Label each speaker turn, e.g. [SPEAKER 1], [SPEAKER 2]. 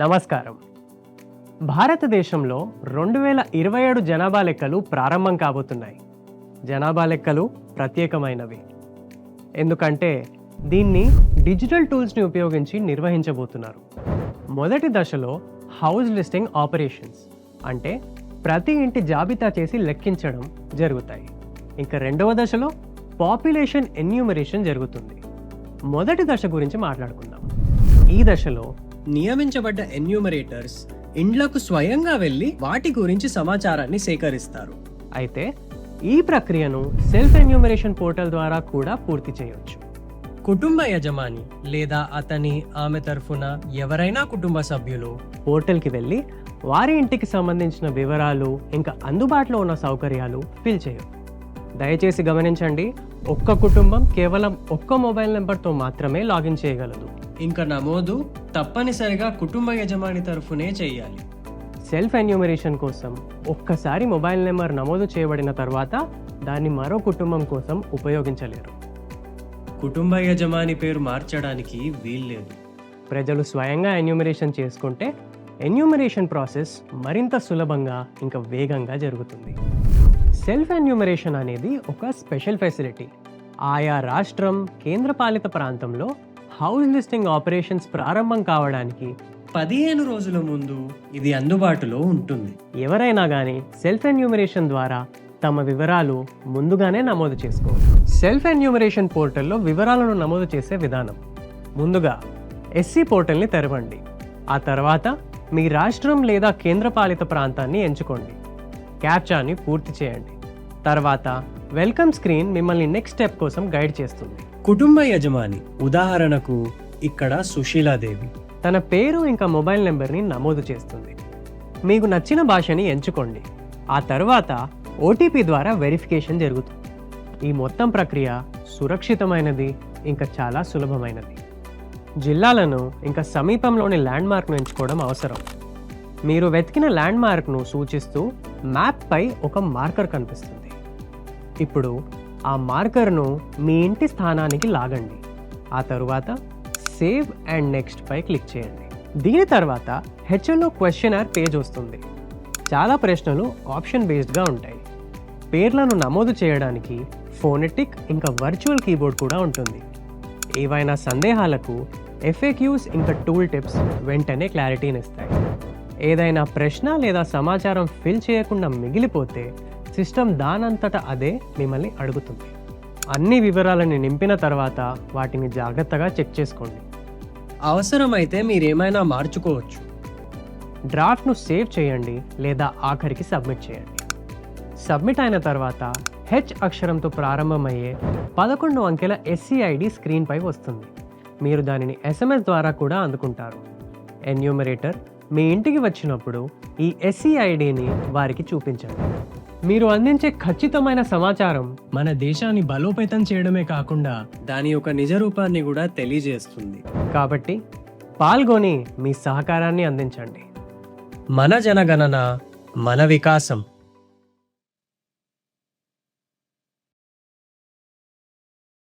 [SPEAKER 1] నమస్కారం. భారతదేశంలో 2027 జనాభా లెక్కలు ప్రారంభం కాబోతున్నాయి. జనాభా లెక్కలు ప్రత్యేకమైనవి. ఎందుకంటే దీన్ని డిజిటల్ టూల్స్ని ఉపయోగించి నిర్వహించబోతున్నారు. మొదటి దశలో హౌస్ లిస్టింగ్ ఆపరేషన్స్ అంటే ప్రతి ఇంటి జాబితా చేసి లెక్కించడం జరుగుతాయి. ఇంకా రెండవ దశలో పాపులేషన్ ఎన్యూమరేషన్ జరుగుతుంది. మొదటి దశ గురించి మాట్లాడుకుందాం. ఈ దశలో నియమించబడ్డ ఎన్యూమరేటర్స్ ఇండ్లకు స్వయంగా వెళ్ళి వాటి గురించి సమాచారాన్ని సేకరిస్తారు. అయితే ఈ ప్రక్రియను సెల్ఫ్ ఎన్యూమరేషన్ పోర్టల్ ద్వారా కూడా పూర్తి చేయవచ్చు. కుటుంబ యజమాని లేదా ఆమె తరఫున ఎవరైనా కుటుంబ సభ్యులు పోర్టల్కి వెళ్ళి వారి ఇంటికి సంబంధించిన వివరాలు ఇంకా అందుబాటులో ఉన్న సౌకర్యాలు ఫిల్ చేయవచ్చు. దయచేసి గమనించండి, ఒక్క కుటుంబం కేవలం ఒక్క మొబైల్ నెంబర్తో మాత్రమే లాగిన్ చేయగలదు. ఇంకా నమోదు తప్పనిసరిగా కుటుంబ యజమాని తరఫునే చేయాలి. సెల్ఫ్ ఎన్యూమరేషన్ కోసం ఒక్కసారి మొబైల్ నెంబర్ నమోదు చేయబడిన తర్వాత దాన్ని మరో కుటుంబం కోసం ఉపయోగించలేరు. కుటుంబ యజమాని పేరు మార్చడానికి వీల్లేదు. ప్రజలు స్వయంగా ఎన్యూమరేషన్ చేసుకుంటే ఎన్యూమరేషన్ ప్రాసెస్ మరింత సులభంగా ఇంకా వేగంగా జరుగుతుంది. సెల్ఫ్ ఎన్యూమరేషన్ అనేది ఒక స్పెషల్ ఫెసిలిటీ. ఆయా రాష్ట్రం, కేంద్రపాలిత ప్రాంతంలో హౌస్ లిస్టింగ్ ఆపరేషన్స్ ప్రారంభం కావడానికి 15 రోజుల ముందు ఇది అందుబాటులో ఉంటుంది. ఎవరైనా కానీ సెల్ఫ్ ఎన్యూమరేషన్ ద్వారా తమ వివరాలు ముందుగానే నమోదు చేసుకోవచ్చు. సెల్ఫ్ ఎన్యూమరేషన్ పోర్టల్లో వివరాలను నమోదు చేసే విధానం: ముందుగా ఎస్సీ పోర్టల్ని తెరవండి. ఆ తర్వాత మీ రాష్ట్రం లేదా కేంద్రపాలిత ప్రాంతాన్ని ఎంచుకోండి. క్యాప్చాని పూర్తి చేయండి. తర్వాత వెల్కమ్ స్క్రీన్ మిమ్మల్ని నెక్స్ట్ స్టెప్ కోసం గైడ్ చేస్తుంది. కుటుంబ యజమాని, ఉదాహరణకు ఇక్కడ సుశీలాదేవి, తన పేరు ఇంకా మొబైల్ నెంబర్ని నమోదు చేస్తుంది. మీకు నచ్చిన భాషని ఎంచుకోండి. ఆ తర్వాత ఓటీపీ ద్వారా వెరిఫికేషన్ జరుగుతుంది. ఈ మొత్తం ప్రక్రియ సురక్షితమైనది ఇంకా చాలా సులభమైనది. జిల్లాలను ఇంకా సమీపంలోని ల్యాండ్ మార్క్ను ఎంచుకోవడం అవసరం. మీరు వెతికిన ల్యాండ్ మార్క్ను సూచిస్తూ మ్యాప్పై ఒక మార్కర్ కనిపిస్తుంది. ఇప్పుడు ఆ మార్కర్ను మీ ఇంటి స్థానానికి లాగండి. ఆ తరువాత సేవ్ అండ్ నెక్స్ట్ పై క్లిక్ చేయండి. దీని తర్వాత హెచ్ఎల్ఓ క్వశ్చనర్ పేజ్ వస్తుంది. చాలా ప్రశ్నలు ఆప్షన్ బేస్డ్గా ఉంటాయి. పేర్లను నమోదు చేయడానికి ఫోనెటిక్ ఇంకా వర్చువల్ కీబోర్డ్ కూడా ఉంటుంది. ఏవైనా సందేహాలకు FAQs ఇంకా టూల్ టిప్స్ వెంటనే క్లారిటీని ఇస్తాయి. ఏదైనా ప్రశ్న లేదా సమాచారం ఫిల్ చేయకుండా మిగిలిపోతే సిస్టమ్ దానంతటా అదే మిమ్మల్ని అడుగుతుంది. అన్ని వివరాలను నింపిన తర్వాత వాటిని జాగ్రత్తగా చెక్ చేసుకోండి. అవసరమైతే మీరేమైనా మార్చుకోవచ్చు. డ్రాఫ్ట్ను సేవ్ చేయండి లేదా ఆఖరికి సబ్మిట్ చేయండి. సబ్మిట్ అయిన తర్వాత H అక్షరంతో ప్రారంభమయ్యే 11 అంకెల SCID స్క్రీన్పై వస్తుంది. మీరు దానిని SMS ద్వారా కూడా అందుకుంటారు. ఎన్యూమరేటర్ మీ ఇంటికి వచ్చినప్పుడు ఈ SCIDని వారికి చూపించండి. మీరు అందించే ఖచ్చితమైన సమాచారం మన దేశాన్ని బలోపేతం చేయడమే కాకుండా దాని యొక్క నిజ రూపాన్ని కూడా తెలియజేస్తుంది. కాబట్టి పాల్గొని మీ సహకారాన్ని అందించండి. మన జనగణన, మన వికాసం.